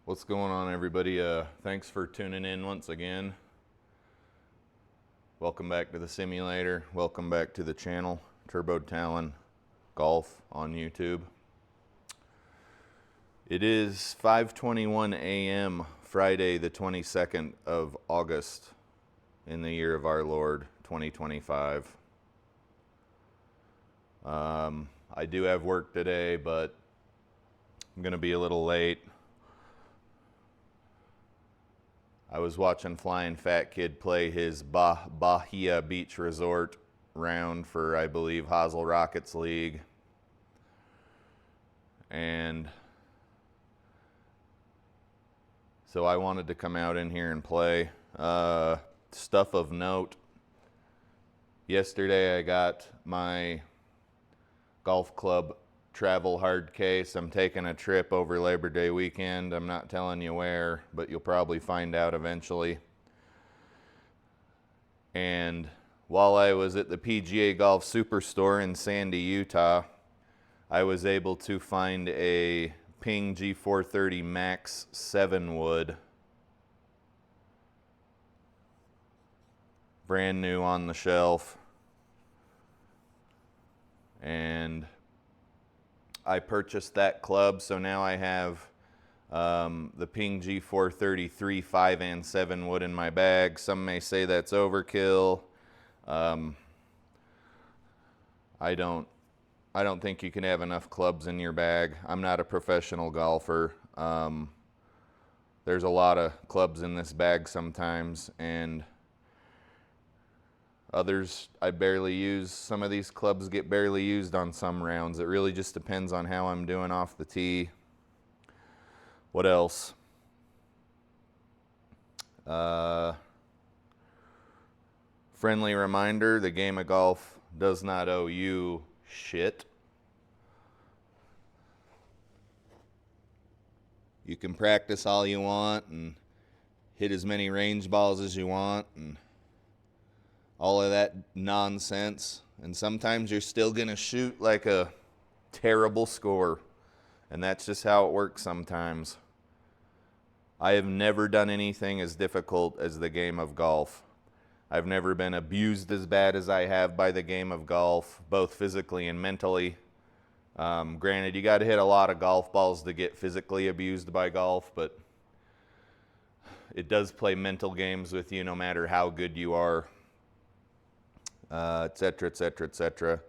What's going on, everybody? Thanks for tuning in once again. Welcome back to the simulator. Welcome back to the channel, Turbo Talon Golf on YouTube. It is 5:21 a.m. Friday, the 22nd of August in the year of our Lord, 2025. I do have work today, but I'm going to be a little late. I was watching Flying Fat Kid play his Bahia Beach Resort round for, I believe, Hazel Rockets League. And so I wanted to come out in here and play. Stuff of note. Yesterday I got my golf club travel hard case. I'm taking a trip over Labor Day weekend. I'm not telling you where, but you'll probably find out eventually. And while I was at the PGA Golf Superstore in Sandy, Utah, I was able to find a Ping G430 Max 7 wood. Brand new on the shelf. And I purchased that club, so now I have the Ping G430 3, 5, and 7 wood in my bag. Some may say that's overkill. I don't think you can have enough clubs in your bag. I'm not a professional golfer. There's a lot of clubs in this bag sometimes, and others I barely use. Some of these clubs get barely used on some rounds. It really just depends on how I'm doing off the tee. What else? Friendly reminder, the game of golf does not owe you shit. You can practice all you want and hit as many range balls as you want and all of that nonsense, and sometimes you're still going to shoot like a terrible score, and that's just how it works sometimes. I have never done anything as difficult as the game of golf. I've never been abused as bad as I have by the game of golf, both physically and mentally. Granted, you got to hit a lot of golf balls to get physically abused by golf, but it does play mental games with you no matter how good you are. Etc., etc., etc.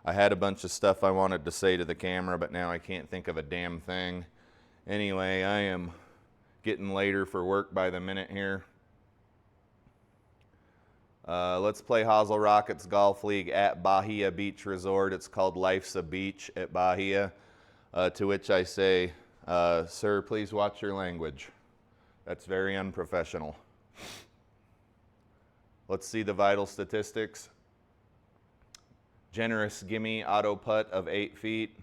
I had a bunch of stuff I wanted to say to the camera, but now I can't think of a damn thing. Anyway, I am getting later for work by the minute here. Let's play Hazel Rockets Golf League at Bahia Beach Resort. It's called Life's a Beach at Bahia. To which I say, sir, please watch your language. That's very unprofessional. Let's see the vital statistics. Generous gimme auto putt of 8 feet.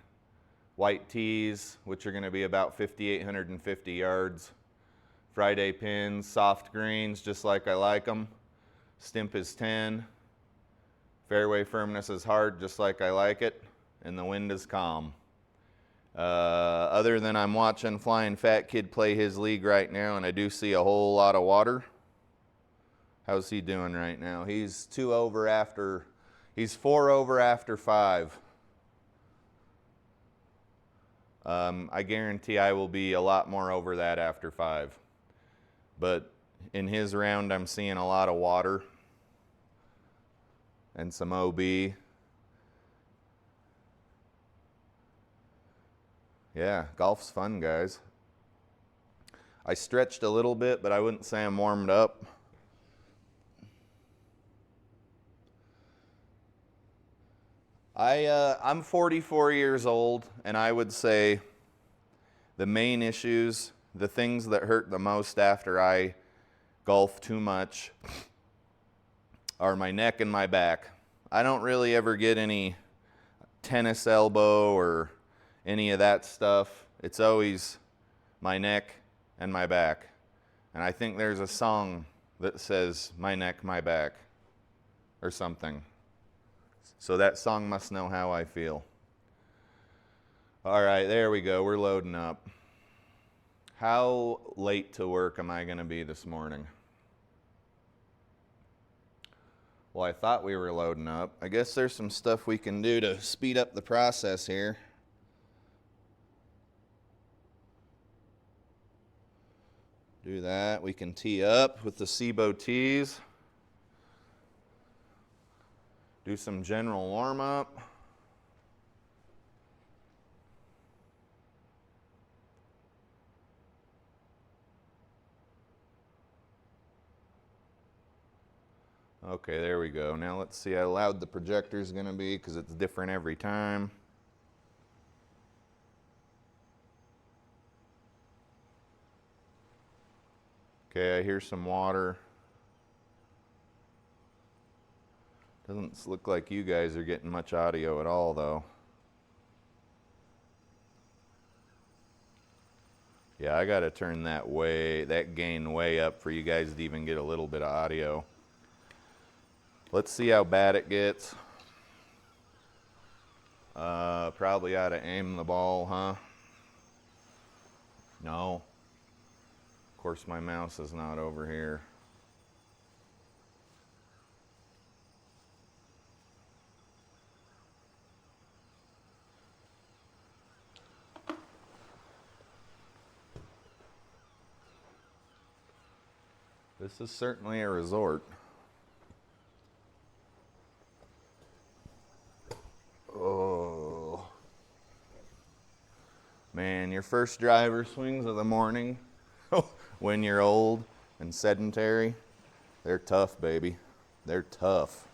White tees, which are going to be about 5,850 yards. Friday pins, soft greens, just like I like them. Stimp is 10. Fairway firmness is hard, just like I like it. And the wind is calm. Other than I'm watching Flying Fat Kid play his league right now, and I do see a whole lot of water. How's he doing right now? He's 4 over after 5. I guarantee I will be a lot more over that after 5. But in his round, I'm seeing a lot of water and some OB. Yeah, golf's fun, guys. I stretched a little bit, but I wouldn't say I'm warmed up. I'm 44 years old, and I would say the main issues, the things that hurt the most after I golf too much, are my neck and my back. I don't really ever get any tennis elbow or any of that stuff. It's always my neck and my back. And I think there's a song that says my neck, my back, or something. So that song must know how I feel. All right, there we go. We're loading up. How late to work am I going to be this morning? Well, I thought we were loading up. I guess there's some stuff we can do to speed up the process here. Do that. We can tee up with the SIGPRO tees. Do some general warm-up. Okay, there we go. Now let's see how loud the projector is going to be because it's different every time. Okay, I hear some water. Doesn't look like you guys are getting much audio at all, though. Yeah, I got to turn that gain way up for you guys to even get a little bit of audio. Let's see how bad it gets. Probably ought to aim the ball, huh? No. Of course, my mouse is not over here. This is certainly a resort. Oh. Man, your first driver swings of the morning when you're old and sedentary, they're tough, baby. They're tough.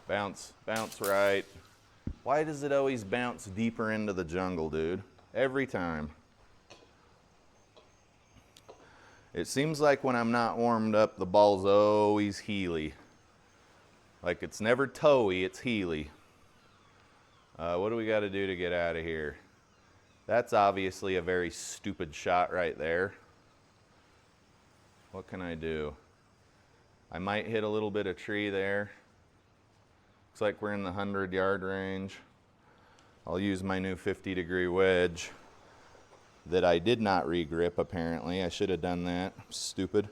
Bounce right. Why does it always bounce deeper into the jungle, dude? Every time. It seems like when I'm not warmed up, the ball's always heely. Like it's never toey, it's heely. What do we got to do to get out of here? That's obviously a very stupid shot right there. What can I do? I might hit a little bit of tree there. Looks like we're in the 100-yard range. I'll use my new 50-degree wedge that I did not regrip, apparently. I should have done that. Stupid.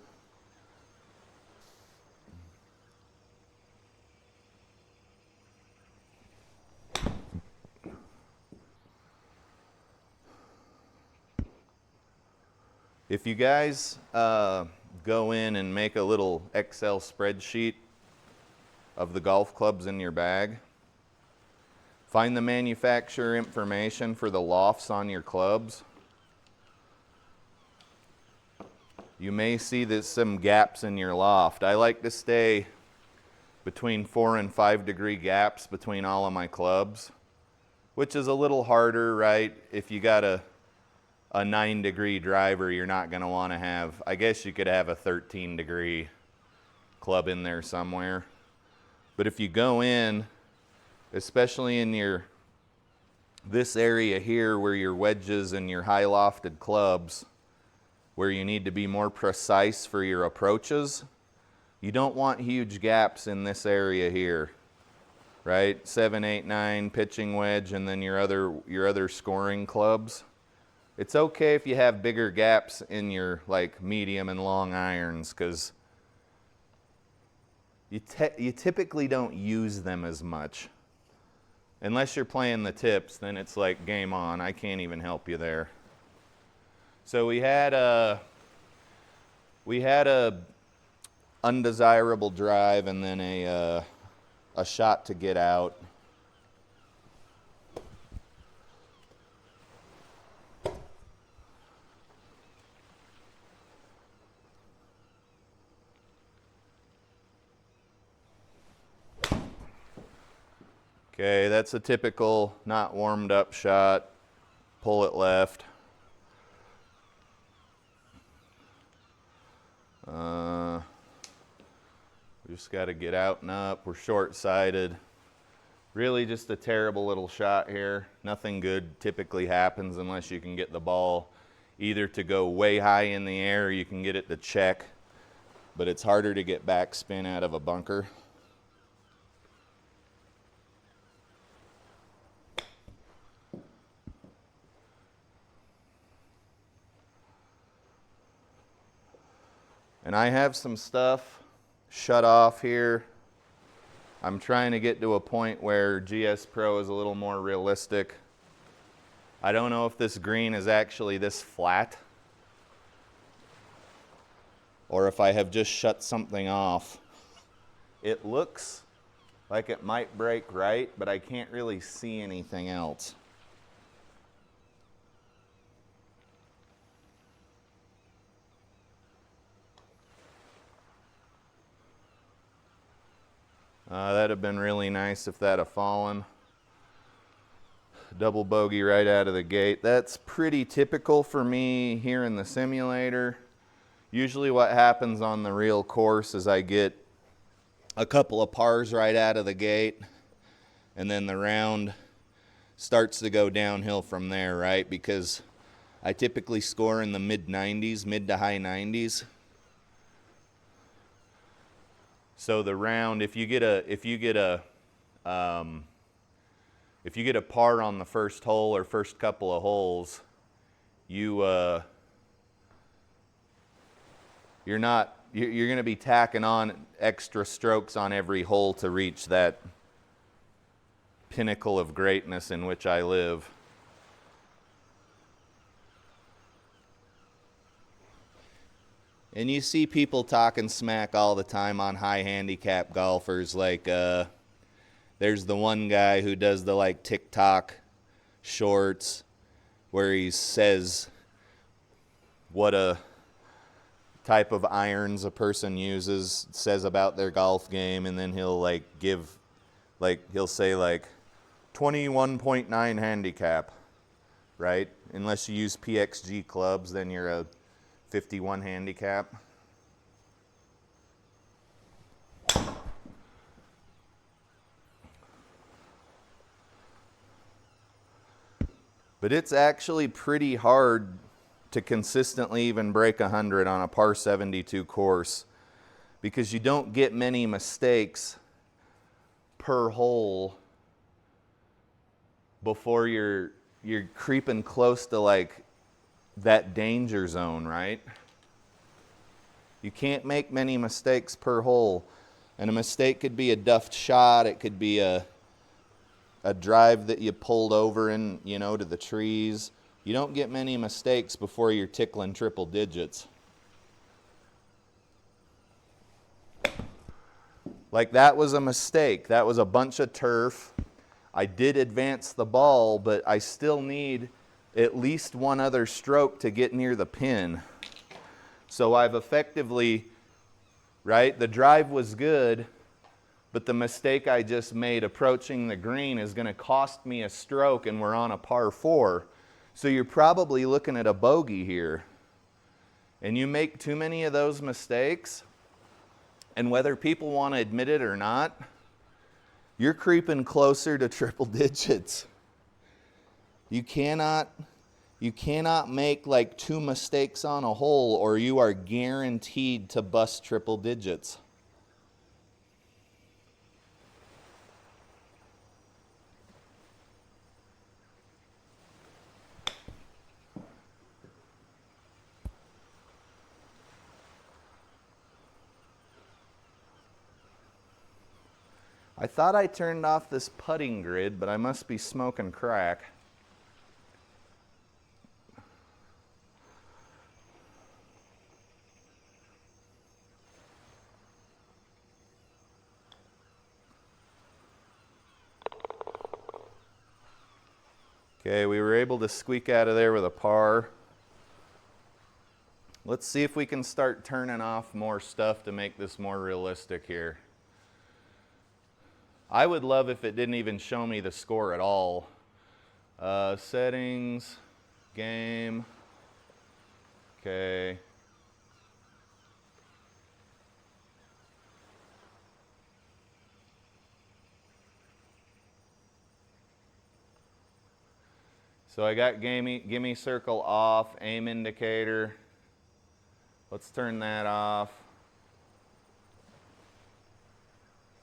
If you guys go in and make a little Excel spreadsheet of the golf clubs in your bag, find the manufacturer information for the lofts on your clubs. You may see there's some gaps in your loft. I like to stay between 4 and 5 degree gaps between all of my clubs, which is a little harder, right? If you got a 9-degree driver, you're not going to want to have, I guess you could have a 13-degree club in there somewhere. But if you go in, especially in this area here where your wedges and your high lofted clubs, where you need to be more precise for your approaches, you don't want huge gaps in this area here, right? 7, 8, 9 pitching wedge, and then your other scoring clubs. It's okay if you have bigger gaps in your like medium and long irons, because you typically don't use them as much. Unless you're playing the tips, then it's like game on. I can't even help you there. So we had a undesirable drive and then a shot to get out. Okay, that's a typical not warmed up shot. Pull it left. We just got to get out and up. We're short-sighted. Really just a terrible little shot here. Nothing good typically happens unless you can get the ball either to go way high in the air or you can get it to check but it's harder to get backspin out of a bunker. And I have some stuff shut off here. I'm trying to get to a point where GSPro is a little more realistic. I don't know if this green is actually this flat or if I have just shut something off. It looks like it might break right, but I can't really see anything else. That'd have been really nice if that had fallen. Double bogey right out of the gate. That's pretty typical for me here in the simulator. Usually what happens on the real course is I get a couple of pars right out of the gate, and then the round starts to go downhill from there, right? Because I typically score in the mid 90s, mid to high 90s. So the round, if you get a par on the first hole or first couple of holes, you're going to be tacking on extra strokes on every hole to reach that pinnacle of greatness in which I live. And you see people talking smack all the time on high handicap golfers, like there's the one guy who does the like TikTok shorts where he says what a type of irons a person uses, says about their golf game, and then he'll like give, like he'll say like 21.9 handicap, right? Unless you use PXG clubs, then you're a 51 handicap. But it's actually pretty hard to consistently even break 100 on a par 72 course because you don't get many mistakes per hole before you're creeping close to like that danger zone, right? You can't make many mistakes per hole. And a mistake could be a duffed shot, it could be a drive that you pulled over in, to the trees. You don't get many mistakes before you're tickling triple digits. Like that was a mistake. That was a bunch of turf. I did advance the ball, but I still need at least one other stroke to get near the pin. So I've effectively, right, the drive was good, but the mistake I just made approaching the green is going to cost me a stroke, and we're on a par 4. So you're probably looking at a bogey here. And you make too many of those mistakes, and whether people want to admit it or not, you're creeping closer to triple digits. You cannot make like 2 mistakes on a hole or you are guaranteed to bust triple digits. I thought I turned off this putting grid, but I must be smoking crack. Okay, we were able to squeak out of there with a par. Let's see if we can start turning off more stuff to make this more realistic here. I would love if it didn't even show me the score at all. Settings, game, okay. So I got gimme circle off, aim indicator. Let's turn that off.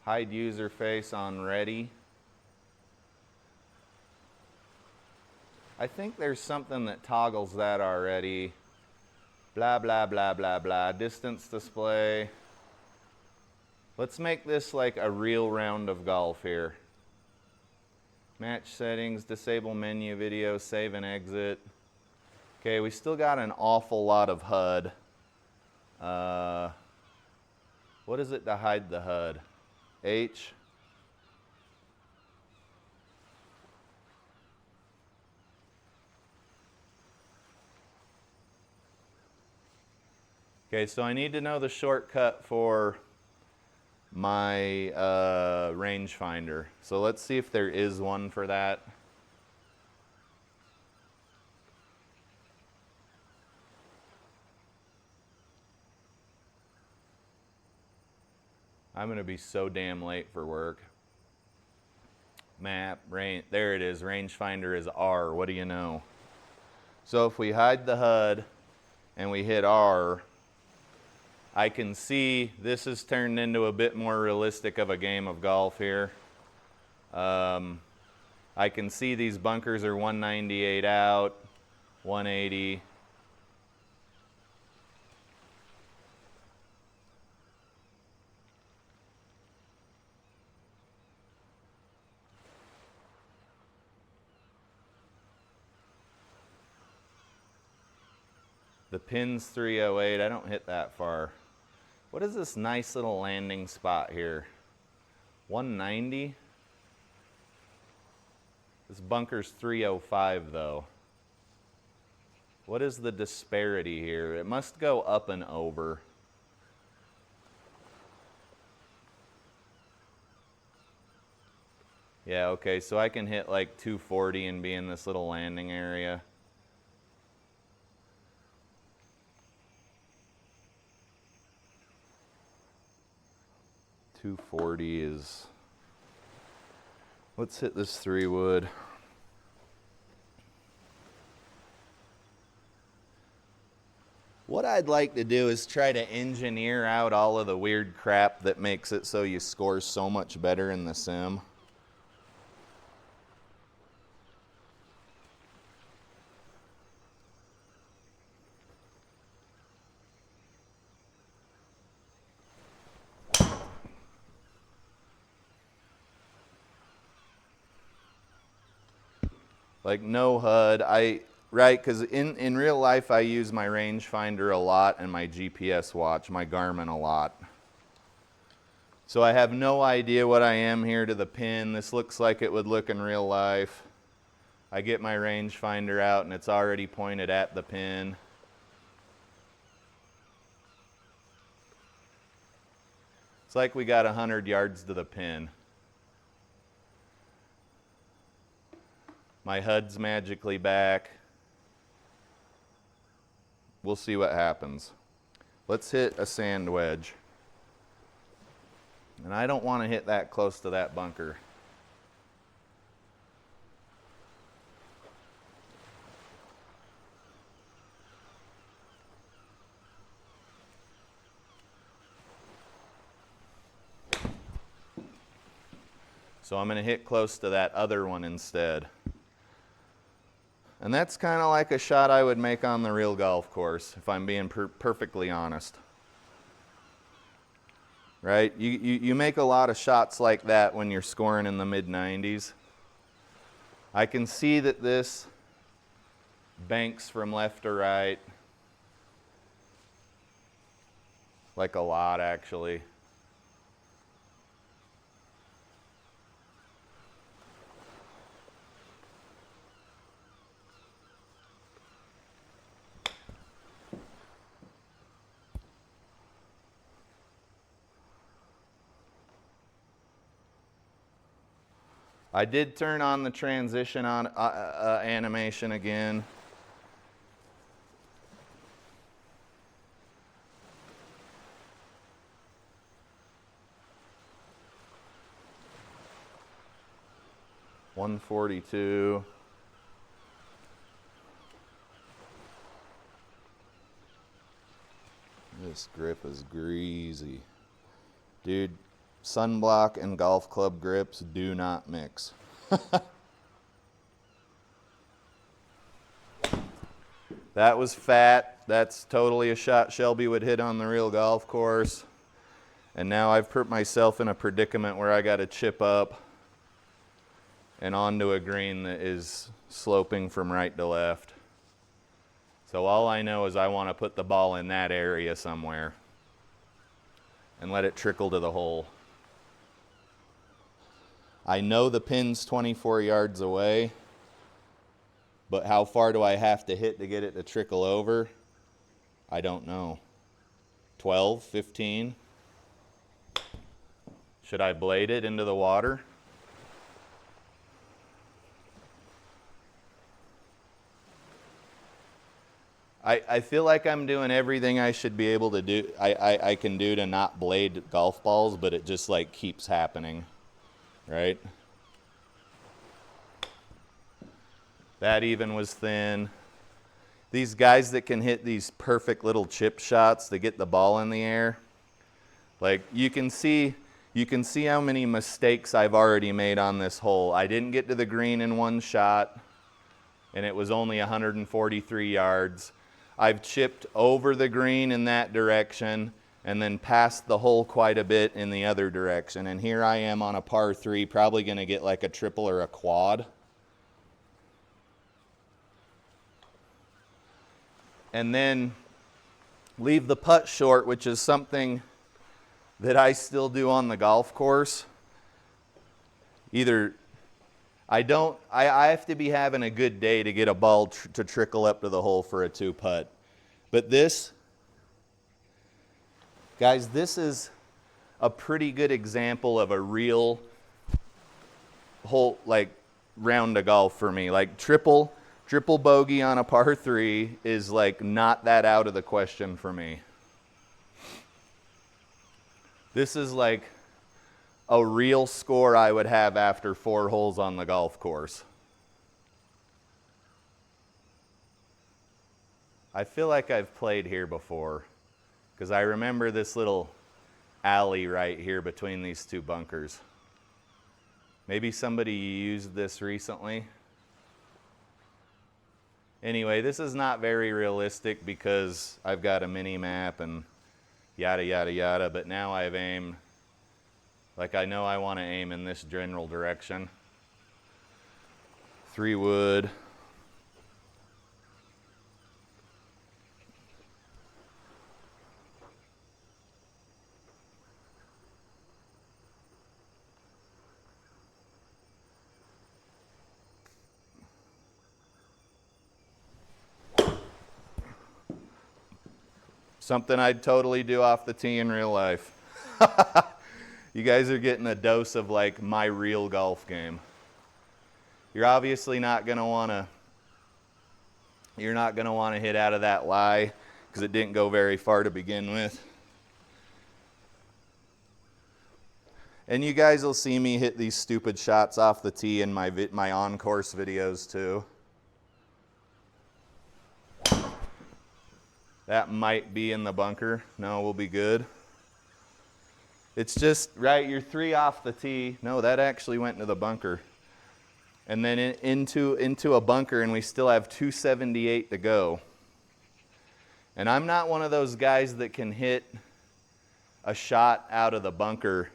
Hide user face on ready. I think there's something that toggles that already. Blah, blah, blah, blah, blah. Distance display. Let's make this like a real round of golf here. Match settings, disable menu video, save and exit. Okay, we still got an awful lot of HUD. What is it to hide the HUD? H. Okay, so I need to know the shortcut for my rangefinder. So let's see if there is one for that. I'm gonna be so damn late for work. Map, range, there it is. Rangefinder is R, what do you know? So if we hide the HUD and we hit R, I can see this has turned into a bit more realistic of a game of golf here. I can see these bunkers are 198 out, 180. The pin's 308, I don't hit that far. What is this nice little landing spot here? 190? This bunker's 305 though. What is the disparity here? It must go up and over. Yeah, okay, so I can hit like 240 and be in this little landing area. .240 is, let's hit this 3 wood. What I'd like to do is try to engineer out all of the weird crap that makes it so you score so much better in the sim. Like no HUD, right, because in real life I use my rangefinder a lot and my GPS watch, my Garmin a lot. So I have no idea what I am here to the pin. This looks like it would look in real life. I get my rangefinder out and it's already pointed at the pin. It's like we got 100 yards to the pin. My HUD's magically back. We'll see what happens. Let's hit a sand wedge. And I don't want to hit that close to that bunker. So I'm going to hit close to that other one instead. And that's kind of like a shot I would make on the real golf course, if I'm being perfectly honest. Right? You make a lot of shots like that when you're scoring in the mid-90s. I can see that this banks from left to right. Like a lot, actually. I did turn on the transition on animation again. .142. This grip is greasy. Dude, sunblock and golf club grips do not mix. That was fat. That's totally a shot Shelby would hit on the real golf course. And now I've put myself in a predicament where I got to chip up and onto a green that is sloping from right to left. So all I know is I want to put the ball in that area somewhere and let it trickle to the hole. I know the pin's 24 yards away, but how far do I have to hit to get it to trickle over? I don't know. 12, 15? Should I blade it into the water? I feel like I'm doing everything I should be able to do, I can do to not blade golf balls, but it just like keeps happening, right? That even was thin. These guys that can hit these perfect little chip shots to get the ball in the air, like you can see how many mistakes I've already made on this hole. I didn't get to the green in one shot, and it was only 143 yards. I've chipped over the green in that direction and then past the hole quite a bit in the other direction. And here I am on a par 3, probably going to get like a triple or a quad. And then leave the putt short, which is something that I still do on the golf course. Either I have to be having a good day to get a ball to trickle up to the hole for a 2-putt. But this, guys, this is a pretty good example of a real hole, like round of golf for me. Like triple bogey on a par 3 is like not that out of the question for me. This is like a real score I would have after 4 holes on the golf course. I feel like I've played here before because I remember this little alley right here between these 2 bunkers. Maybe somebody used this recently. Anyway, this is not very realistic because I've got a mini map and yada yada yada, but now I've aimed. Like I know I want to aim in this general direction. 3 wood. Something I'd totally do off the tee in real life. You guys are getting a dose of like my real golf game. You're obviously not going to want to hit out of that lie because it didn't go very far to begin with. And you guys will see me hit these stupid shots off the tee in my on-course videos too. That might be in the bunker. No, we'll be good. It's just, right, you're 3 off the tee. No, that actually went into the bunker. And then into a bunker, and we still have 278 to go. And I'm not one of those guys that can hit a shot out of the bunker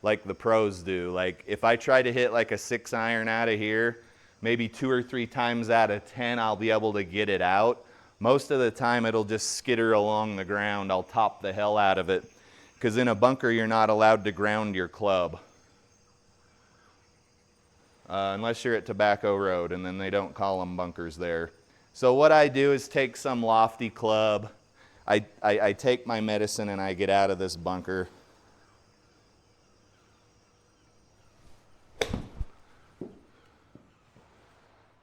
like the pros do. Like, if I try to hit like a 6-iron out of here, maybe 2 or 3 times out of 10, I'll be able to get it out. Most of the time, it'll just skitter along the ground. I'll top the hell out of it. Because in a bunker, you're not allowed to ground your club. Unless you're at Tobacco Road, and then they don't call them bunkers there. So what I do is take some lofty club. I take my medicine and I get out of this bunker.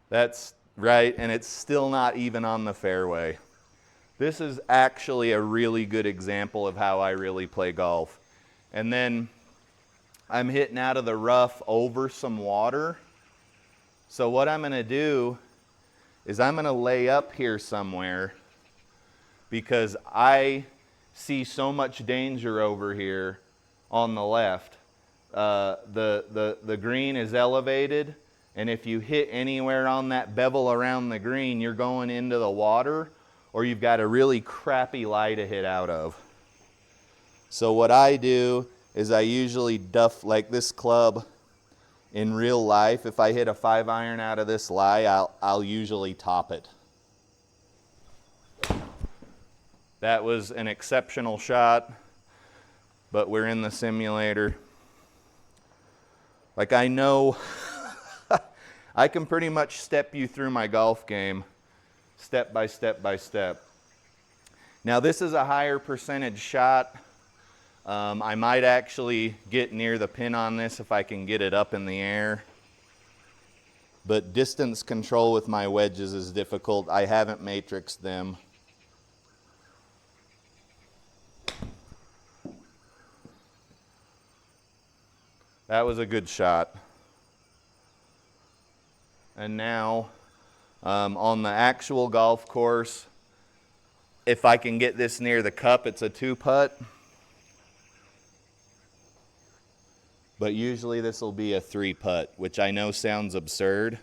That's right, and it's still not even on the fairway. This is actually a really good example of how I really play golf. And then I'm hitting out of the rough over some water. So what I'm going to do is I'm going to lay up here somewhere because I see so much danger over here on the left. The green is elevated, and if you hit anywhere on that bevel around the green, you're going into the water, or you've got a really crappy lie to hit out of. So what I do is I usually duff, like this club in real life, if I hit a 5-iron out of this lie, I'll usually top it. That was an exceptional shot, but we're in the simulator. Like, I know I can pretty much step you through my golf game step by step by step. Now, this is a higher percentage shot. I might actually get near the pin on this if I can get it up in the air. But distance control with my wedges is difficult. I haven't matrixed them. That was a good shot. And now, on the actual golf course, if I can get this near the cup, it's a 2-putt. But usually this will be a 3-putt, which I know sounds absurd.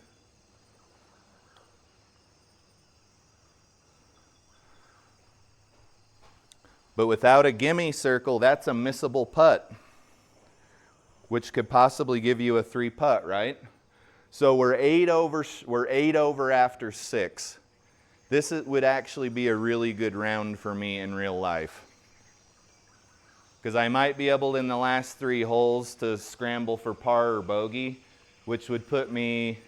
But without a gimme circle, that's a missable putt, which could possibly give you a 3-putt, right? So we're 8 over after 6. This would actually be a really good round for me in real life, because I might be able in the last 3 holes to scramble for par or bogey, which would put me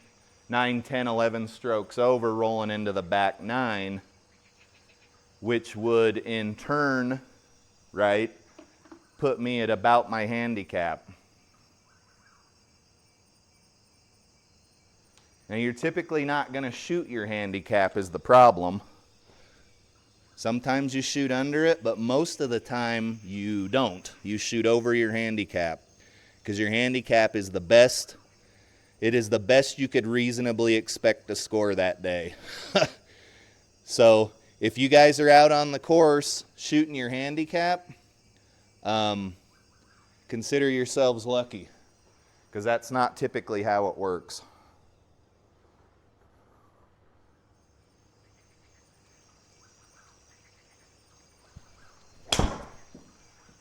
9, 10, 11 strokes over, rolling into the back 9, which would in turn, right, put me at about my handicap. Now, you're typically not going to shoot your handicap is the problem. Sometimes you shoot under it, but most of the time you don't. You shoot over your handicap, because your handicap is the best. It is the best you could reasonably expect to score that day. So if you guys are out on the course shooting your handicap, consider yourselves lucky, because that's not typically how it works.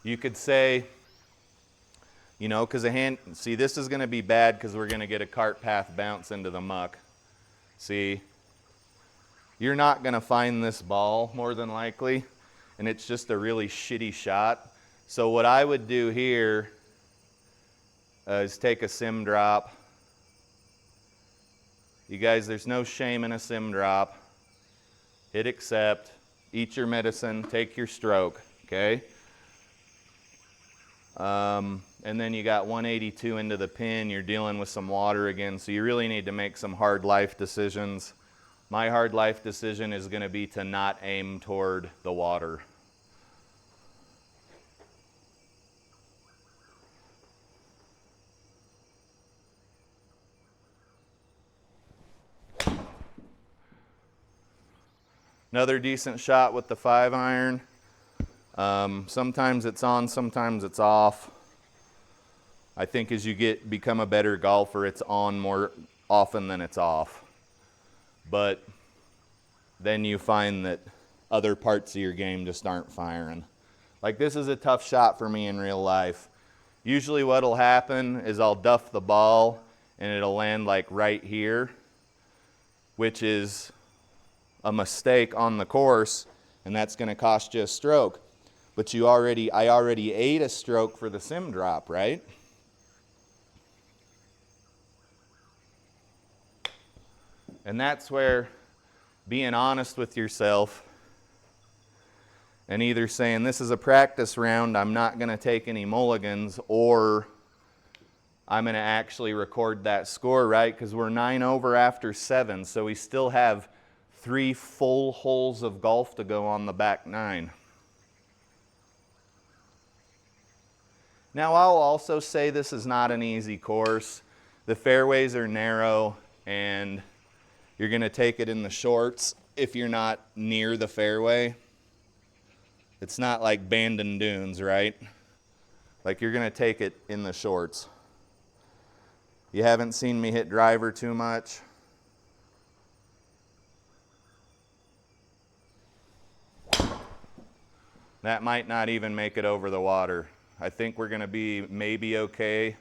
You could say, you know, because see, this is going to be bad because we're going to get a cart path bounce into the muck. See, you're not going to find this ball more than likely, and it's just a really shitty shot. So what I would do here is take a sim drop. You guys, there's no shame in a sim drop. Hit accept, eat your medicine, take your stroke, okay? And then you got 182 into the pin. You're dealing with some water again, so you really need to make some hard life decisions. My hard life decision is going to be to not aim toward the water. Another decent shot with the 5-iron. Sometimes it's on, sometimes it's off. I think as you become a better golfer, it's on more often than it's off. But then you find that other parts of your game just aren't firing. Like, this is a tough shot for me in real life. Usually what'll happen is I'll duff the ball and it'll land like right here, which is a mistake on the course, and that's going to cost you a stroke. But I already ate a stroke for the sim drop, right? And that's where being honest with yourself and either saying this is a practice round, I'm not going to take any mulligans, or I'm going to actually record that score, right? Because we're 9 over after 7, so we still have 3 full holes of golf to go on the back 9. Now, I'll also say this is not an easy course. The fairways are narrow, and you're going to take it in the shorts if you're not near the fairway. It's not like Bandon Dunes, right? Like you're gonna take it in the shorts. You haven't seen me hit driver too much. That might not even make it over the water. I think we're gonna be maybe okay,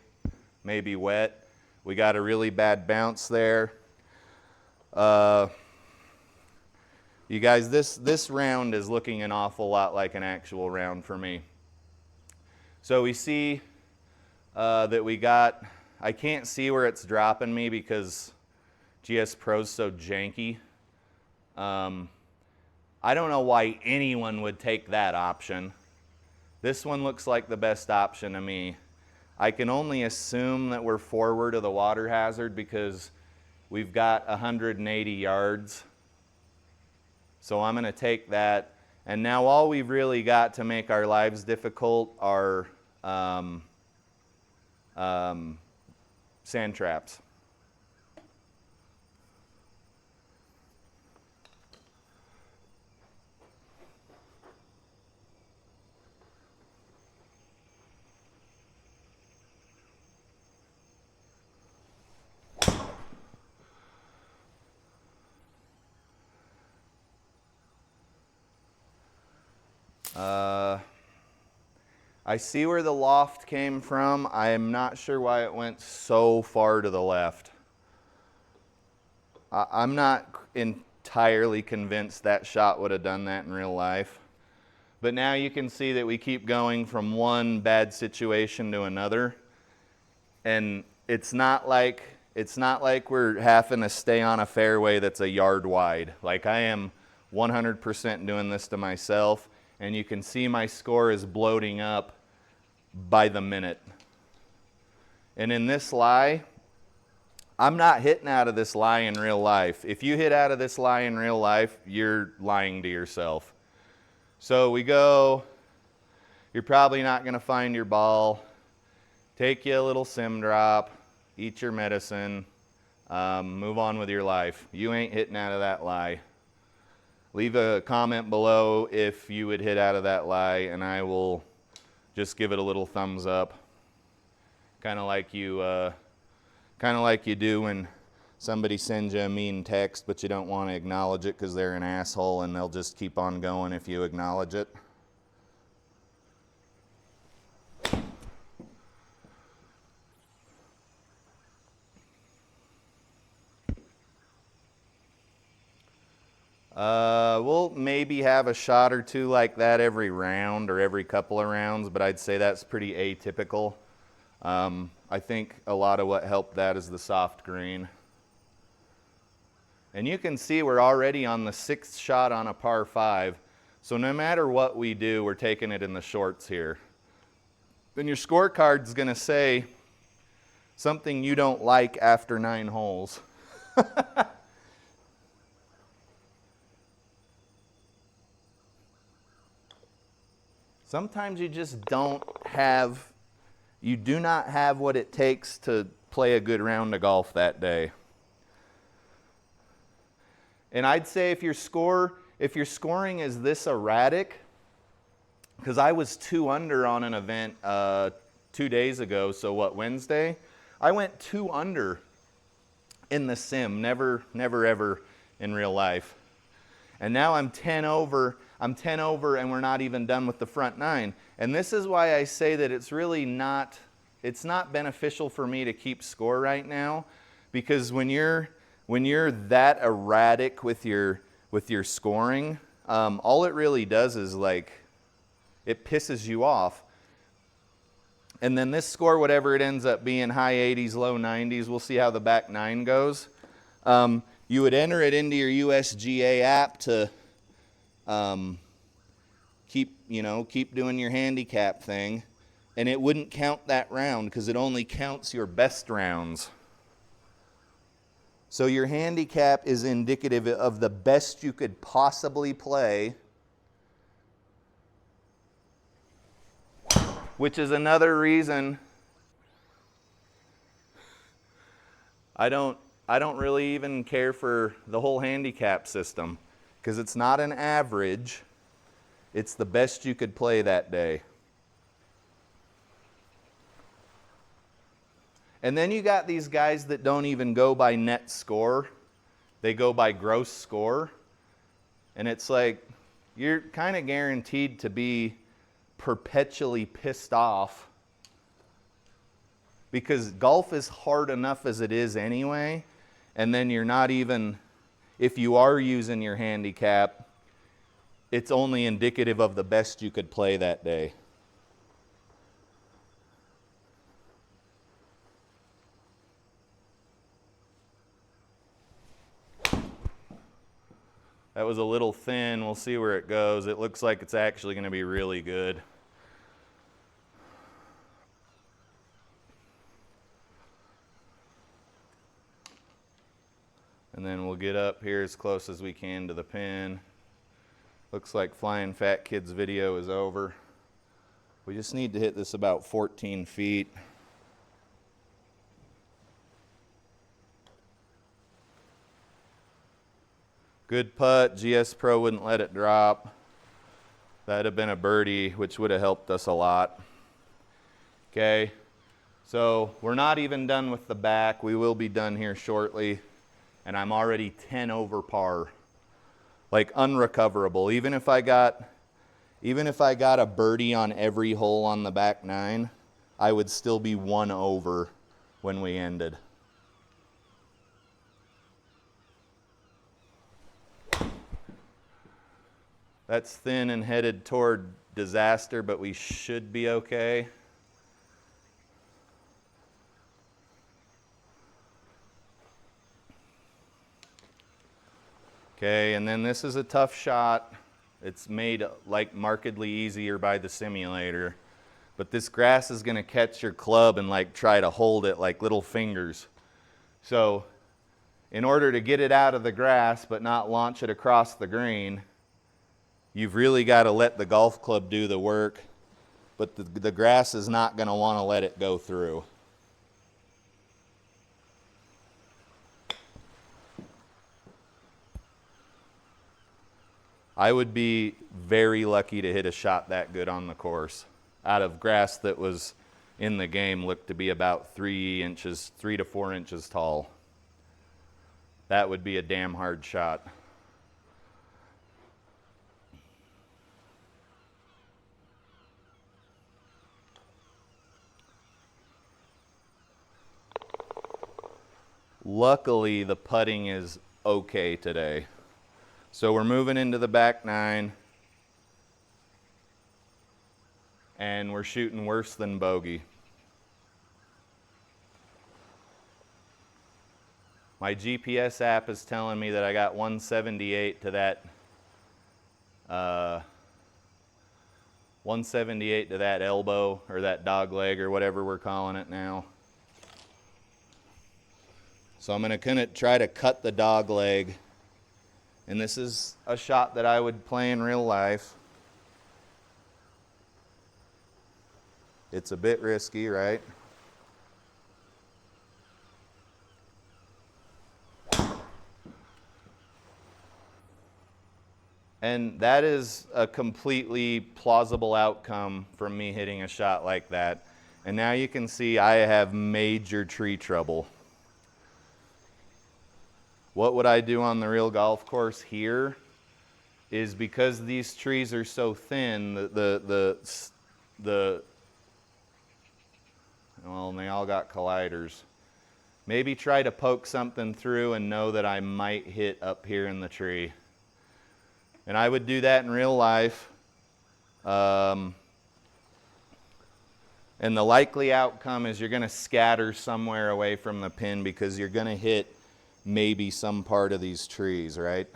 maybe wet. We got a really bad bounce there. You guys, this round is looking an awful lot like an actual round for me. So we see that we got, I can't see where it's dropping me because GSPro's so janky. I don't know why anyone would take that option. This one looks like the best option to me. I can only assume that we're forward of the water hazard because we've got 180 yards. So I'm gonna take that. And now all we've really got to make our lives difficult are sand traps. I see where the loft came from. I am not sure why it went so far to the left. I'm not entirely convinced that shot would have done that in real life. But now you can see that we keep going from one bad situation to another. And it's not like we're having to stay on a fairway that's a yard wide. Like I am 100% doing this to myself. And you can see my score is bloating up by the minute. And in this lie, I'm not hitting out of this lie in real life. If you hit out of this lie in real life, you're lying to yourself. So we go, you're probably not going to find your ball. Take you a little sim drop, eat your medicine, move on with your life. You ain't hitting out of that lie. Leave a comment below if you would hit out of that lie, and I will just give it a little thumbs up. Kind of like you do when somebody sends you a mean text, but you don't want to acknowledge it because they're an asshole, and they'll just keep on going if you acknowledge it. We'll maybe have a shot or two like that every round or every couple of rounds, but I'd say that's pretty atypical. I think a lot of what helped that is the soft green. And you can see we're already on the 6th shot on a par 5. So no matter what we do, we're taking it in the shorts here. Then your scorecard's going to say something you don't like after 9 holes. Sometimes you just you do not have what it takes to play a good round of golf that day. And I'd say if your scoring is this erratic, because I was 2 under on an event 2 days ago, so what, Wednesday? I went 2 under in the sim, never ever in real life. And now I'm 10 over and we're not even done with the front 9. And this is why I say that it's really not beneficial for me to keep score right now, because when you're that erratic with your scoring, all it really does is like it pisses you off. And then this score, whatever it ends up being, high 80s, low 90s, we'll see how the back 9 goes. You would enter it into your USGA app to keep doing your handicap thing, and it wouldn't count that round because it only counts your best rounds. So your handicap is indicative of the best you could possibly play, which is another reason I don't really even care for the whole handicap system, because it's not an average, it's the best you could play that day. And then you got these guys that don't even go by net score. They go by gross score. And it's like, you're kind of guaranteed to be perpetually pissed off, because golf is hard enough as it is anyway. And then you're not even, if you are using your handicap, it's only indicative of the best you could play that day. That was a little thin. We'll see where it goes. It looks like it's actually going to be really good. And then we'll get up here as close as we can to the pin. Looks like Flying Fat Kid's video is over. We just need to hit this about 14 feet. Good putt. GSPro wouldn't let it drop. That'd have been a birdie, which would have helped us a lot. Okay, so we're not even done with the back. We will be done here shortly. And I'm already 10 over par. Like unrecoverable. Even if I got a birdie on every hole on the back nine, I would still be 1 over when we ended. That's thin and headed toward disaster, but we should be okay. Okay, and then this is a tough shot. It's made like markedly easier by the simulator. But this grass is going to catch your club and like try to hold it like little fingers. So in order to get it out of the grass but not launch it across the green, you've really got to let the golf club do the work. But the grass is not going to want to let it go through. I would be very lucky to hit a shot that good on the course out of grass that was in the game looked to be about 3 to 4 inches tall. That would be a damn hard shot. Luckily, the putting is okay today. So we're moving into the back nine, and we're shooting worse than bogey. My GPS app is telling me that I got 178 to that 178 to that elbow, or that dog leg, or whatever we're calling it now. So I'm going to try to cut the dog leg. And this is a shot that I would play in real life. It's a bit risky, right? And that is a completely plausible outcome from me hitting a shot like that. And now you can see I have major tree trouble. What would I do on the real golf course here is, because these trees are so thin, well, and they all got colliders. Maybe try to poke something through and know that I might hit up here in the tree. And I would do that in real life. And the likely outcome is you're going to scatter somewhere away from the pin, because you're going to hit maybe some part of these trees, right?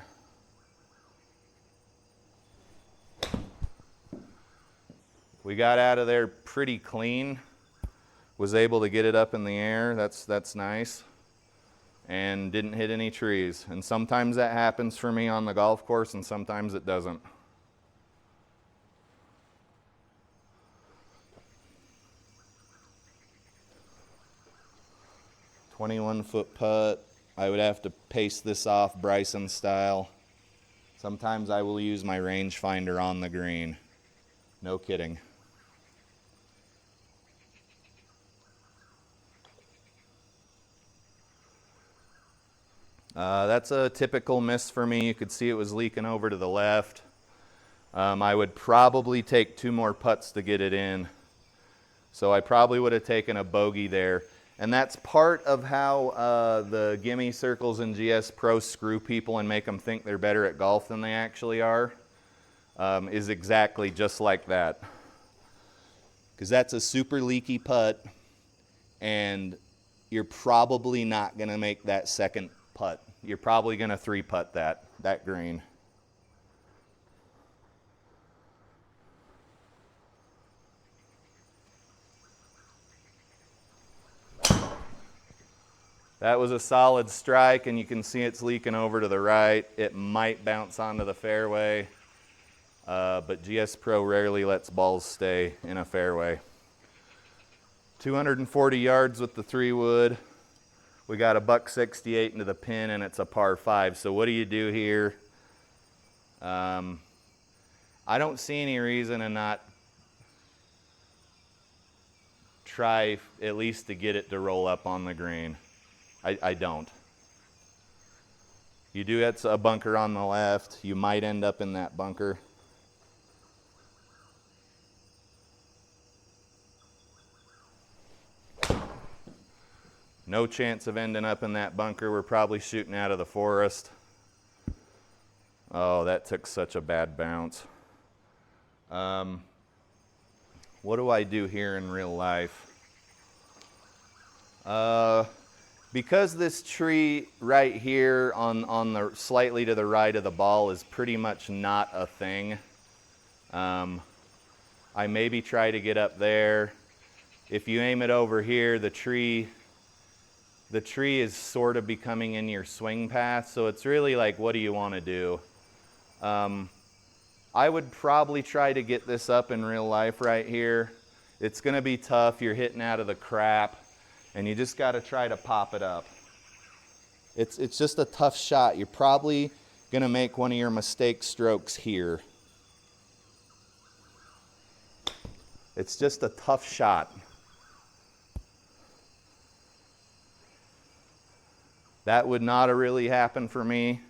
We got out of there pretty clean. Was able to get it up in the air. That's nice. And didn't hit any trees. And sometimes that happens for me on the golf course, and sometimes it doesn't. "21-foot putt." I would have to pace this off Bryson style. Sometimes I will use my rangefinder on the green. No kidding. That's a typical miss for me. You could see it was leaking over to the left. I would probably take 2 more putts to get it in. So I probably would have taken a bogey there. And that's part of how the gimme circles in GSPro screw people and make them think they're better at golf than they actually are, is exactly just like that. Because that's a super leaky putt, and you're probably not going to make that second putt. You're probably going to 3-putt that green. That was a solid strike, and you can see it's leaking over to the right. It might bounce onto the fairway, but GSPro rarely lets balls stay in a fairway. 240 yards with the 3-wood. We got a $168 into the pin, and it's a par 5. So what do you do here? I don't see any reason to not try at least to get it to roll up on the green. I don't. You do have a bunker on the left. You might end up in that bunker. No chance of ending up in that bunker. We're probably shooting out of the forest. Oh, that took such a bad bounce. What do I do here in real life? Because this tree right here on the slightly to the right of the ball is pretty much not a thing, I maybe try to get up there. If you aim it over here, the tree is sort of becoming in your swing path, so it's really like, what do you want to do? I would probably try to get this up in real life right here. It's going to be tough. You're hitting out of the crap, and you just got to try to pop it up. It's just a tough shot. You're probably going to make one of your mistake strokes here. It's just a tough shot. That would not have really happened for me.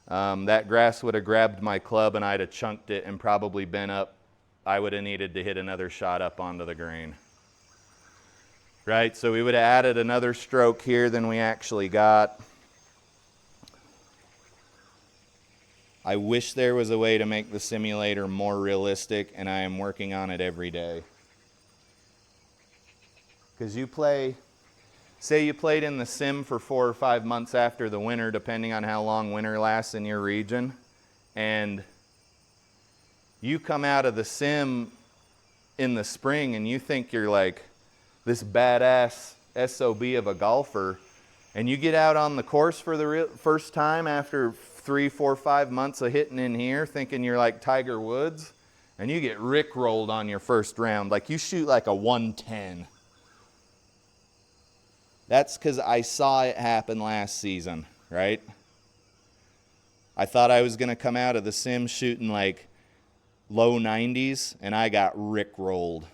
That grass would have grabbed my club and I'd have chunked it and probably been up. I would have needed to hit another shot up onto the green. Right, so we would have added another stroke here than we actually got. I wish there was a way to make the simulator more realistic, and I am working on it every day. Because say you played in the sim for 4 or 5 months after the winter, depending on how long winter lasts in your region, and you come out of the sim in the spring and you think you're like this badass SOB of a golfer, and you get out on the course for the first time after 3, 4, 5 months of hitting in here thinking you're like Tiger Woods, and you get rickrolled on your first round. Like you shoot like a 110. That's because I saw it happen last season, right? I thought I was going to come out of the sim shooting like low 90s, and I got rickrolled.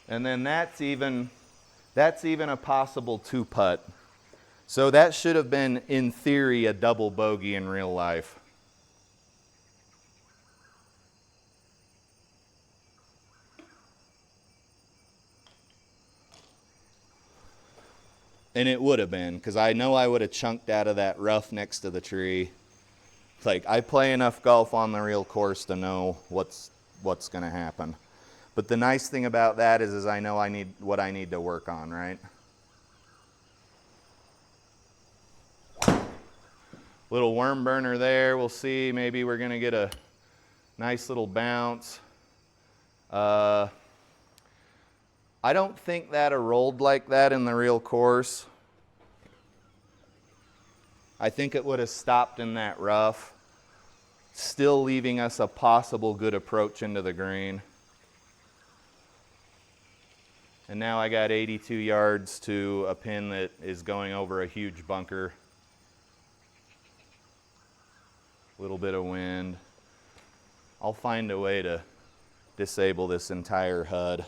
And then that's even a possible 2-putt. So that should have been, in theory, a double bogey in real life. And it would have been, because I know I would have chunked out of that rough next to the tree. Like, I play enough golf on the real course to know what's going to happen. But the nice thing about that is I know what I need to work on, right? Little worm burner there. We'll see. Maybe we're going to get a nice little bounce. I don't think that rolled like that in the real course. I think it would have stopped in that rough, still leaving us a possible good approach into the green. And now I got 82 yards to a pin that is going over a huge bunker. A little bit of wind. I'll find a way to disable this entire HUD.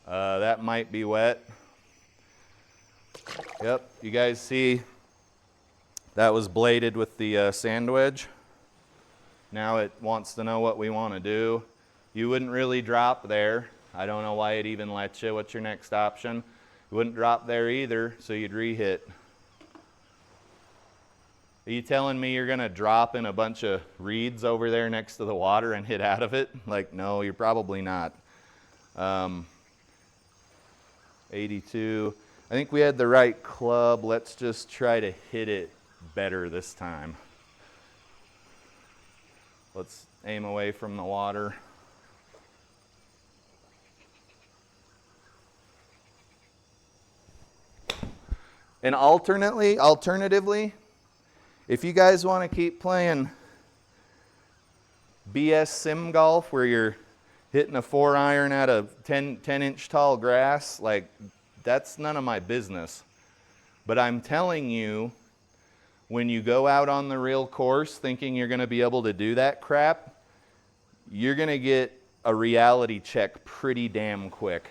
That might be wet. Yep, you guys see that was bladed with the sand wedge. Now it wants to know what we want to do. You wouldn't really drop there. I don't know why it even lets you. What's your next option? You wouldn't drop there either, so you'd re-hit. Are you telling me you're going to drop in a bunch of reeds over there next to the water and hit out of it? Like, no, you're probably not. 82. I think we had the right club. Let's just try to hit it better this time. Let's aim away from the water. And alternatively, if you guys want to keep playing BS sim golf where you're hitting a 4-iron at a 10-inch tall grass, like, that's none of my business. But I'm telling you, when you go out on the real course thinking you're going to be able to do that crap, you're going to get a reality check pretty damn quick.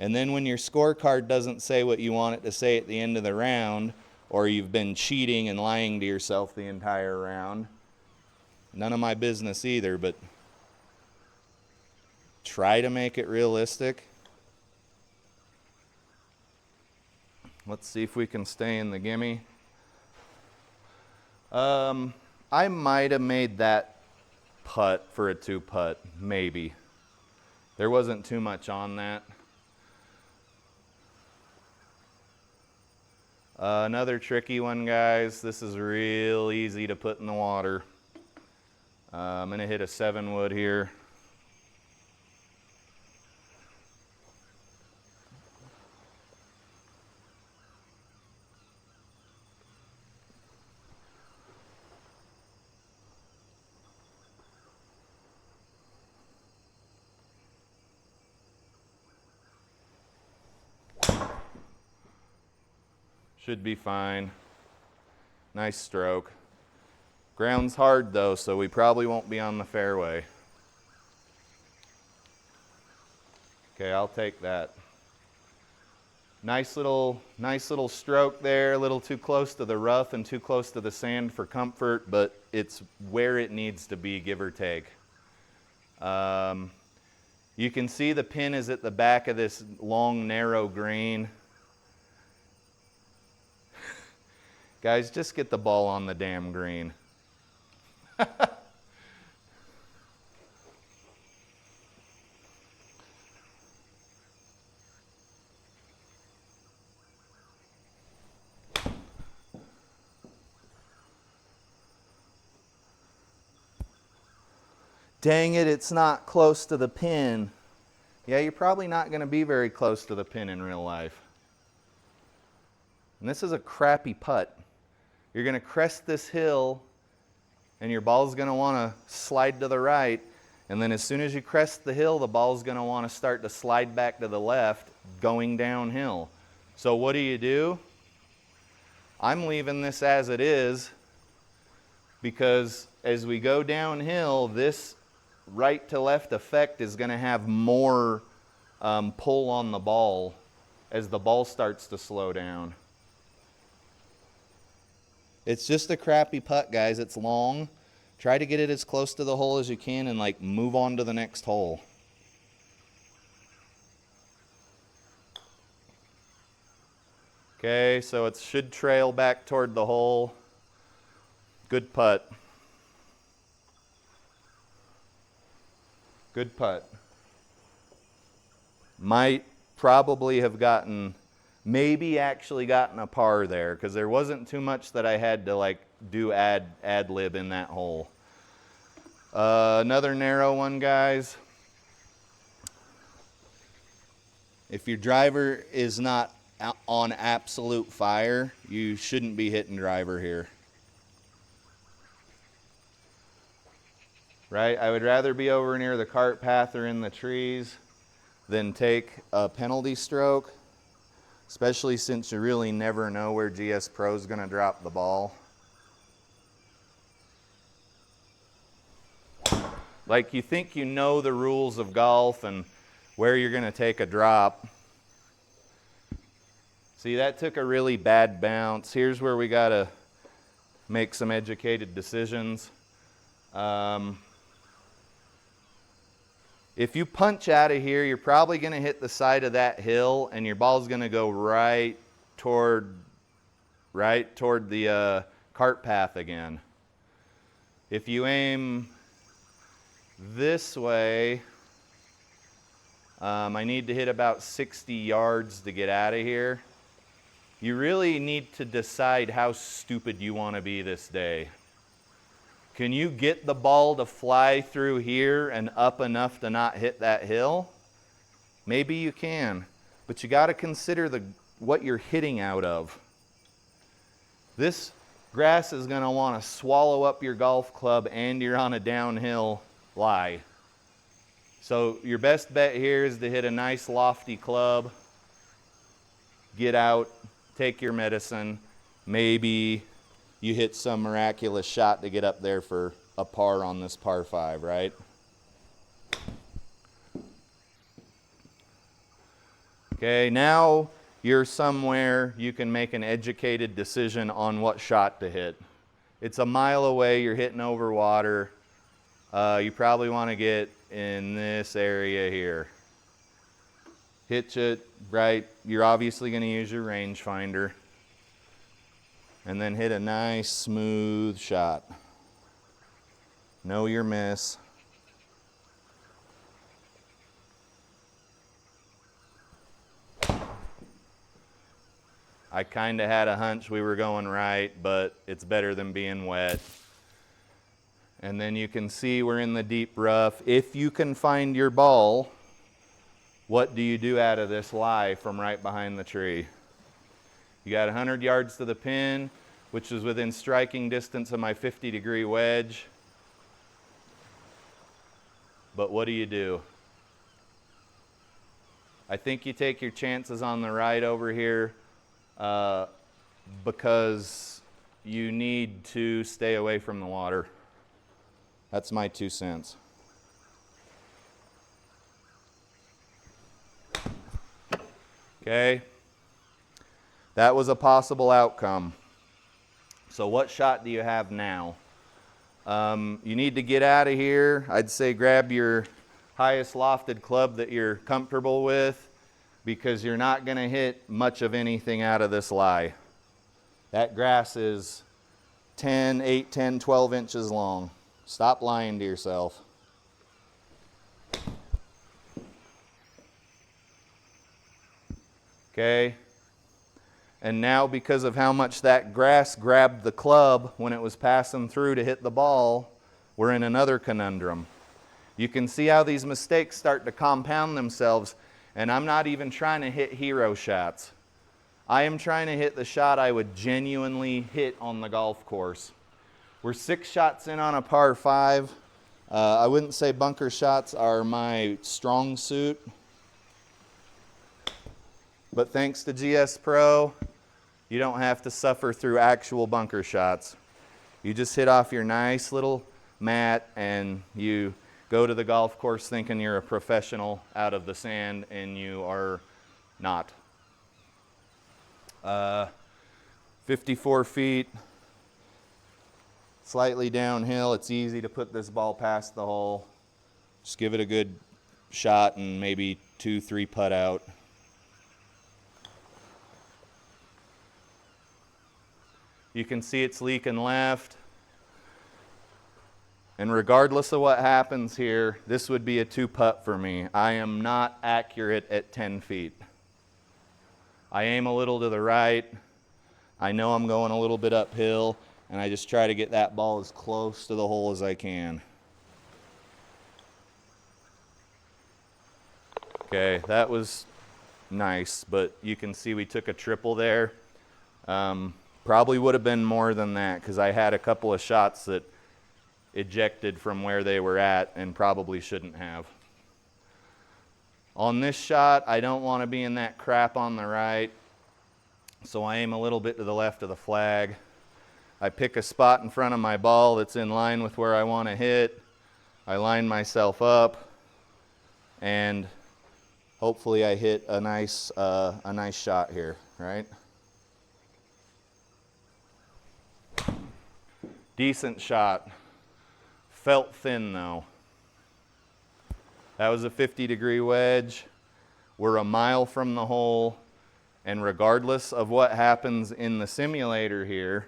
And then when your scorecard doesn't say what you want it to say at the end of the round, or you've been cheating and lying to yourself the entire round, none of my business either, but try to make it realistic. Let's see if we can stay in the gimme. I might have made that putt for a 2-putt, maybe. There wasn't too much on that. Another tricky one, guys. This is real easy to put in the water. I'm going to hit a 7-wood here. Should be fine. Nice stroke. Ground's hard though, so we probably won't be on the fairway. Okay, I'll take that. Nice little stroke there, a little too close to the rough and too close to the sand for comfort, but it's where it needs to be, give or take. You can see the pin is at the back of this long, narrow green. Guys, just get the ball on the damn green. Dang it, it's not close to the pin. Yeah, you're probably not going to be very close to the pin in real life. And this is a crappy putt. You're going to crest this hill, and your ball's going to want to slide to the right. And then as soon as you crest the hill, the ball's going to want to start to slide back to the left, going downhill. So what do? I'm leaving this as it is, because as we go downhill, this right to left effect is going to have more pull on the ball as the ball starts to slow down. It's just a crappy putt, guys. It's long. Try to get it as close to the hole as you can and like move on to the next hole. Okay, so it should trail back toward the hole. Good putt. Good putt. Might probably have gotten, maybe actually gotten a par there, because there wasn't too much that I had to like do ad lib in that hole. Another narrow one, guys. If your driver is not on absolute fire, you shouldn't be hitting driver here. right? I would rather be over near the cart path or in the trees than take a penalty stroke, especially since you really never know where GSPro is going to drop the ball. Like, you think you know the rules of golf and where you're going to take a drop. See, that took a really bad bounce. Here's where we got to make some educated decisions. If you punch out of here, you're probably going to hit the side of that hill, and your ball's going to go right toward the cart path again. If you aim this way, I need to hit about 60 yards to get out of here. You really need to decide how stupid you want to be this day. Can you get the ball to fly through here and up enough to not hit that hill? Maybe you can, but you got to consider what you're hitting out of. This grass is going to want to swallow up your golf club, and you're on a downhill lie. So your best bet here is to hit a nice lofty club, get out, take your medicine. Maybe you hit some miraculous shot to get up there for a par on this par 5, right? Okay, now you're somewhere you can make an educated decision on what shot to hit. It's a mile away, you're hitting over water. You probably want to get in this area here. Hitch it right. You're obviously going to use your rangefinder. And then hit a nice smooth shot. Know your miss. I kind of had a hunch we were going right, but it's better than being wet. And then you can see we're in the deep rough. If you can find your ball, what do you do out of this lie from right behind the tree? You got 100 yards to the pin, which is within striking distance of my 50-degree wedge. But what do? I think you take your chances on the right over here because you need to stay away from the water. That's my 2 cents. Okay, that was a possible outcome. So what shot do you have now? You need to get out of here. I'd say grab your highest lofted club that you're comfortable with, because you're not going to hit much of anything out of this lie. That grass is 8, 10, 12 inches long. Stop lying to yourself. Okay, and now because of how much that grass grabbed the club when it was passing through to hit the ball, we're in another conundrum. You can see how these mistakes start to compound themselves, and I'm not even trying to hit hero shots. I am trying to hit the shot I would genuinely hit on the golf course. We're 6 shots in on a par 5. I wouldn't say bunker shots are my strong suit. But thanks to GSPro, you don't have to suffer through actual bunker shots. You just hit off your nice little mat and you go to the golf course thinking you're a professional out of the sand, and you are not. 54 feet, slightly downhill. It's easy to put this ball past the hole. Just give it a good shot and maybe 2-3 putt out. You can see it's leaking left. And regardless of what happens here, this would be a 2-putt for me. I am not accurate at 10 feet. I aim a little to the right. I know I'm going a little bit uphill, and I just try to get that ball as close to the hole as I can. Okay, that was nice, but you can see we took a triple there. Probably would have been more than that, because I had a couple of shots that ejected from where they were at and probably shouldn't have. On this shot, I don't want to be in that crap on the right, so I aim a little bit to the left of the flag. I pick a spot in front of my ball that's in line with where I want to hit. I line myself up, and hopefully I hit a nice shot here, right? Decent shot. Felt thin though. That was a 50-degree wedge. We're a mile from the hole, and regardless of what happens in the simulator here,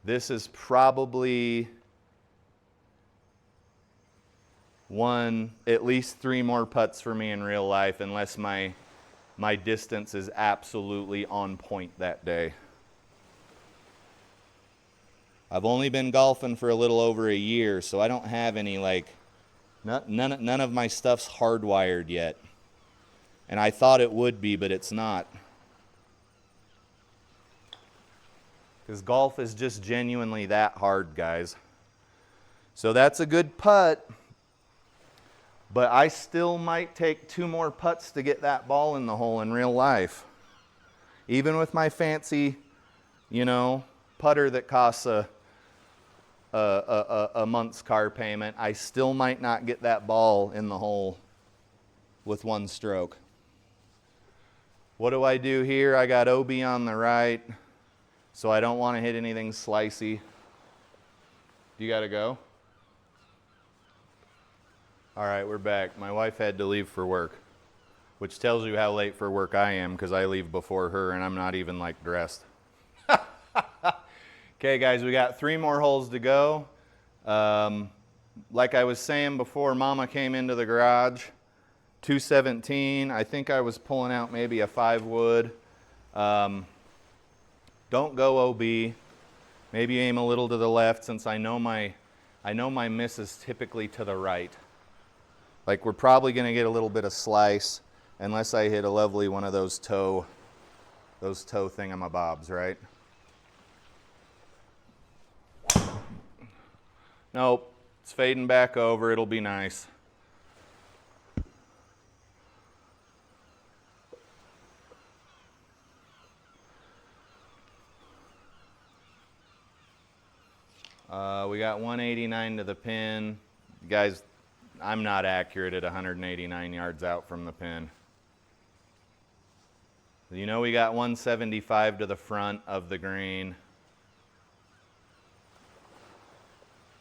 this is probably at least 3 more putts for me in real life, unless my distance is absolutely on point that day. I've only been golfing for a little over a year, so I don't have any, like, none of my stuff's hardwired yet. And I thought it would be, but it's not. Because golf is just genuinely that hard, guys. So that's a good putt, but I still might take 2 more putts to get that ball in the hole in real life. Even with my fancy, putter that costs a month's car payment, I still might not get that ball in the hole with 1 stroke. What do I do here? I got OB on the right, so I don't want to hit anything slicey. You got to go? All right, we're back. My wife had to leave for work, which tells you how late for work I am, because I leave before her and I'm not even like dressed. Okay, guys, we got 3 more holes to go. Like I was saying before, Mama came into the garage, 217. I think I was pulling out maybe a 5 wood. Don't go OB. Maybe aim a little to the left, since I know my miss is typically to the right. Like, we're probably going to get a little bit of slice, unless I hit a lovely one of those toe thingamabobs, right? Nope, it's fading back over. It'll be nice. We got 189 to the pin. Guys, I'm not accurate at 189 yards out from the pin. We got 175 to the front of the green.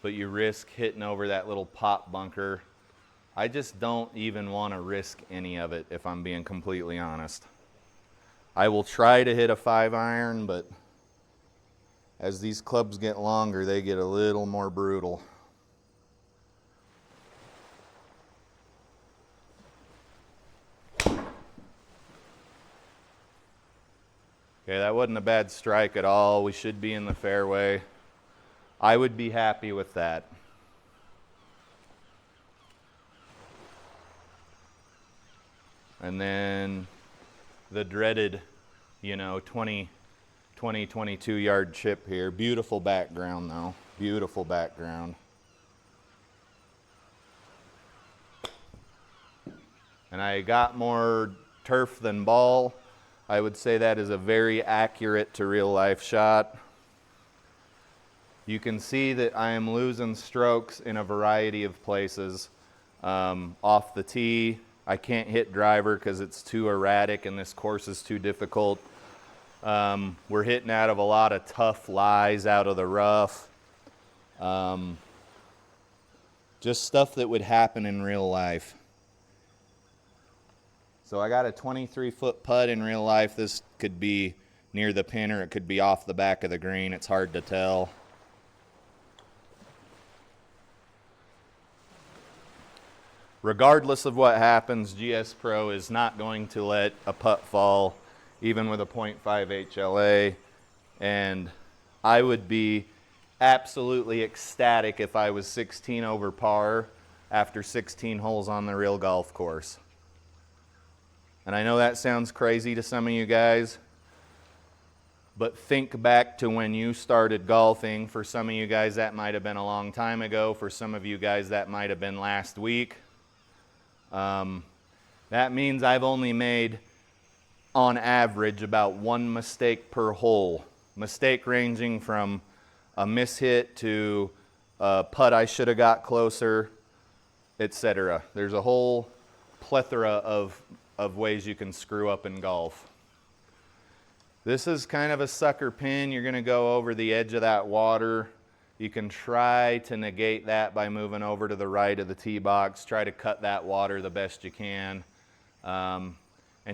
But you risk hitting over that little pop bunker. I just don't even want to risk any of it, if I'm being completely honest. I will try to hit a 5-iron, but as these clubs get longer, they get a little more brutal. Okay, that wasn't a bad strike at all. We should be in the fairway. I would be happy with that. And then the dreaded, 22 yard chip here. Beautiful background though. Beautiful background. And I got more turf than ball. I would say that is a very accurate to real life shot. You can see that I am losing strokes in a variety of places. Off the tee, I can't hit driver because it's too erratic and this course is too difficult. We're hitting out of a lot of tough lies out of the rough. Just stuff that would happen in real life. So I got a 23-foot putt in real life. This could be near the pin or it could be off the back of the green. It's hard to tell. Regardless of what happens, GSPro is not going to let a putt fall, even with a 0.5 HLA. And I would be absolutely ecstatic if I was 16 over par after 16 holes on the real golf course. And I know that sounds crazy to some of you guys, but think back to when you started golfing. For some of you guys, that might have been a long time ago. For some of you guys, that might have been last week. That means I've only made, on average, about one mistake per hole. Mistake ranging from a mishit to a putt I should have got closer, etc. There's a whole plethora of ways you can screw up in golf. This is kind of a sucker pin. You're going to go over the edge of that water. You can try to negate that by moving over to the right of the tee box. Try to cut that water the best you can. And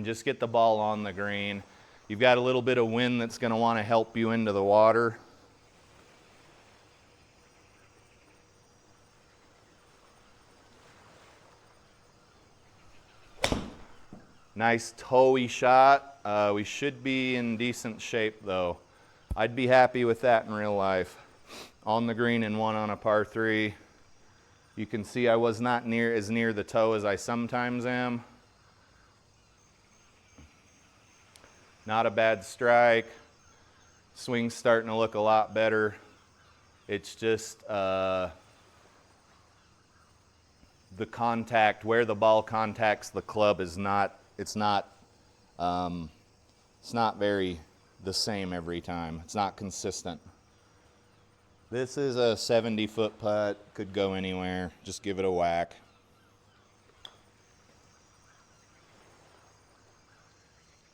just get the ball on the green. You've got a little bit of wind that's going to want to help you into the water. Nice toey shot. We should be in decent shape though. I'd be happy with that in real life. On the green and one on a par 3. You can see I was not as near the toe as I sometimes am. Not a bad strike. Swing's starting to look a lot better. It's just the contact, where the ball contacts the club is not, it's not very the same every time. It's not consistent. This is a 70-foot putt. Could go anywhere. Just give it a whack.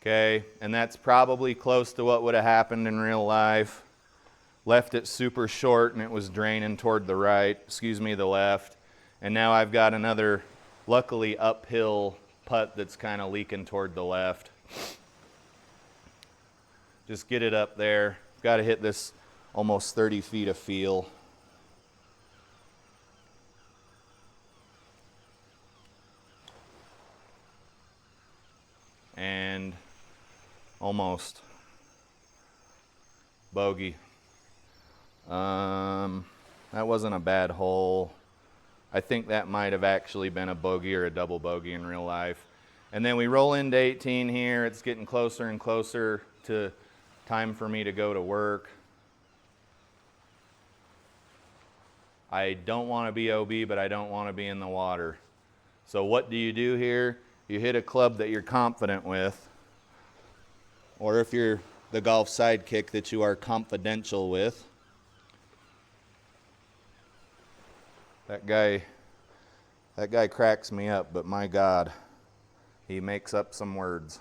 Okay, and that's probably close to what would have happened in real life. Left it super short and it was draining toward the right, the left. And now I've got another, luckily, uphill putt that's kind of leaking toward the left. Just get it up there. Got to hit this almost 30 feet of feel. And almost bogey. That wasn't a bad hole. I think that might have actually been a bogey or a double bogey in real life. And then we roll into 18 here. It's getting closer and closer to time for me to go to work. I don't want to be OB, but I don't want to be in the water. So what do you do here? You hit a club that you're confident with, or if you're the golf sidekick, that you are confidential with. That guy cracks me up, but my God, he makes up some words.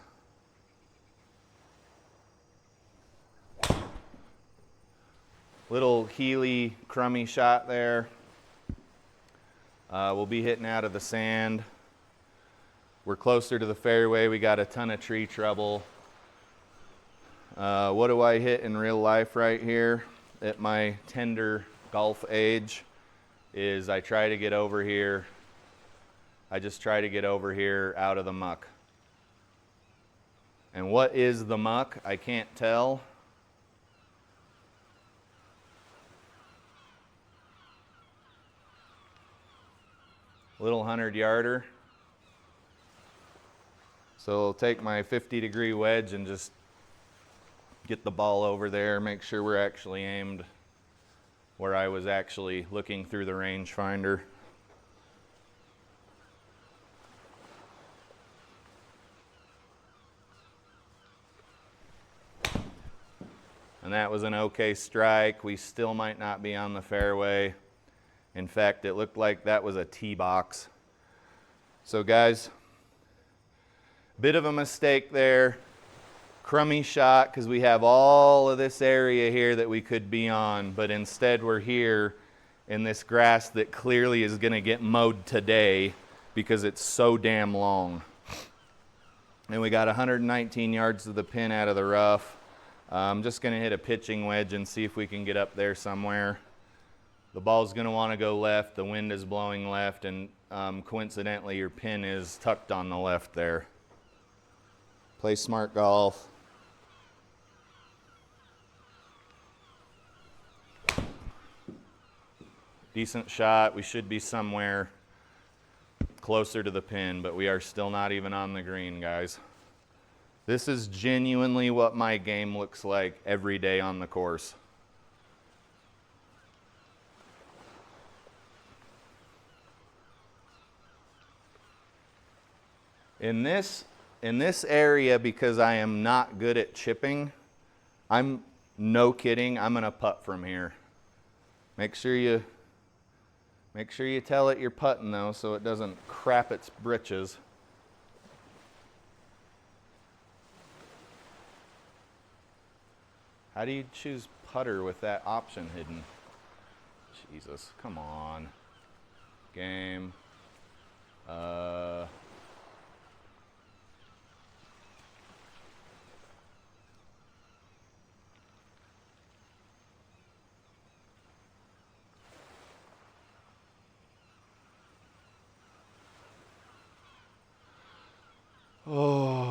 Little Healy crummy shot there. We'll be hitting out of the sand. We're closer to the fairway. We got a ton of tree trouble. What do I hit in real life right here at my tender golf age is I try to get over here. I just try to get over here out of the muck. And what is the muck? I can't tell. Little 100-yarder. So I'll take my 50-degree wedge and just get the ball over there, make sure we're actually aimed where I was actually looking through the rangefinder. And that was an okay strike. We still might not be on the fairway. In fact, it looked like that was a tee box. So guys, bit of a mistake there. Crummy shot because we have all of this area here that we could be on, but instead we're here in this grass that clearly is going to get mowed today because it's so damn long. And we got 119 yards to the pin out of the rough. I'm just going to hit a pitching wedge and see if we can get up there somewhere. The ball's going to want to go left, the wind is blowing left, and coincidentally your pin is tucked on the left there. Play smart golf. Decent shot. We should be somewhere closer to the pin, but we are still not even on the green, guys. This is genuinely what my game looks like every day on the course. In this area, because I am not good at chipping, I'm no kidding, I'm gonna putt from here. Make sure you tell it you're putting though, so it doesn't crap its britches. How do you choose putter with that option hidden? Jesus, come on. Game. Oh,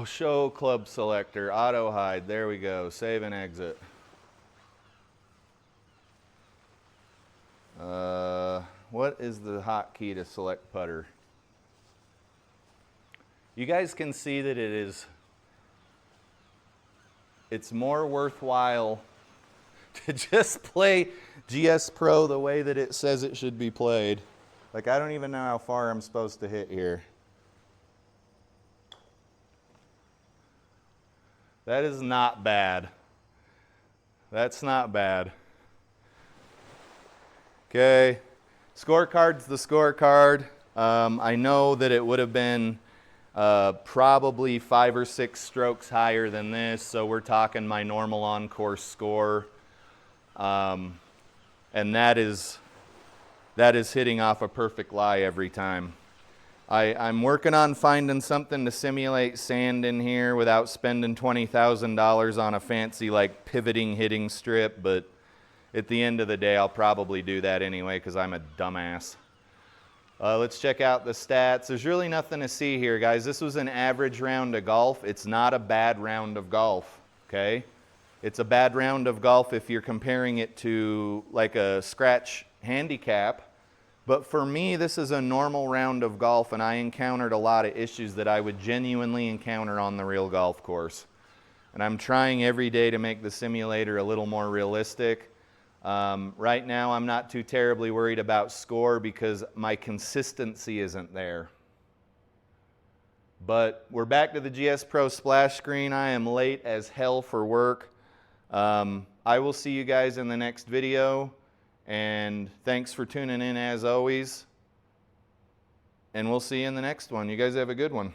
show club selector, auto hide. There we go. Save and exit. What is the hotkey to select putter? You guys can see that it's more worthwhile to just play GSPro the way that it says it should be played. Like, I don't even know how far I'm supposed to hit here. That is not bad. That's not bad. Okay, scorecard's the scorecard. I know that it would have been probably 5 or 6 strokes higher than this, so we're talking my normal on-course score. And that is hitting off a perfect lie every time. I'm working on finding something to simulate sand in here without spending $20,000 on a fancy like pivoting hitting strip, but at the end of the day I'll probably do that anyway because I'm a dumbass. Let's check out the stats. There's really nothing to see here, guys. This was an average round of golf. It's not a bad round of golf, okay? It's a bad round of golf if you're comparing it to like a scratch handicap. But for me, this is a normal round of golf, and I encountered a lot of issues that I would genuinely encounter on the real golf course. And I'm trying every day to make the simulator a little more realistic. Right now, I'm not too terribly worried about score because my consistency isn't there. But we're back to the GSPro splash screen. I am late as hell for work. I will see you guys in the next video. And thanks for tuning in as always. And we'll see you in the next one. You guys have a good one.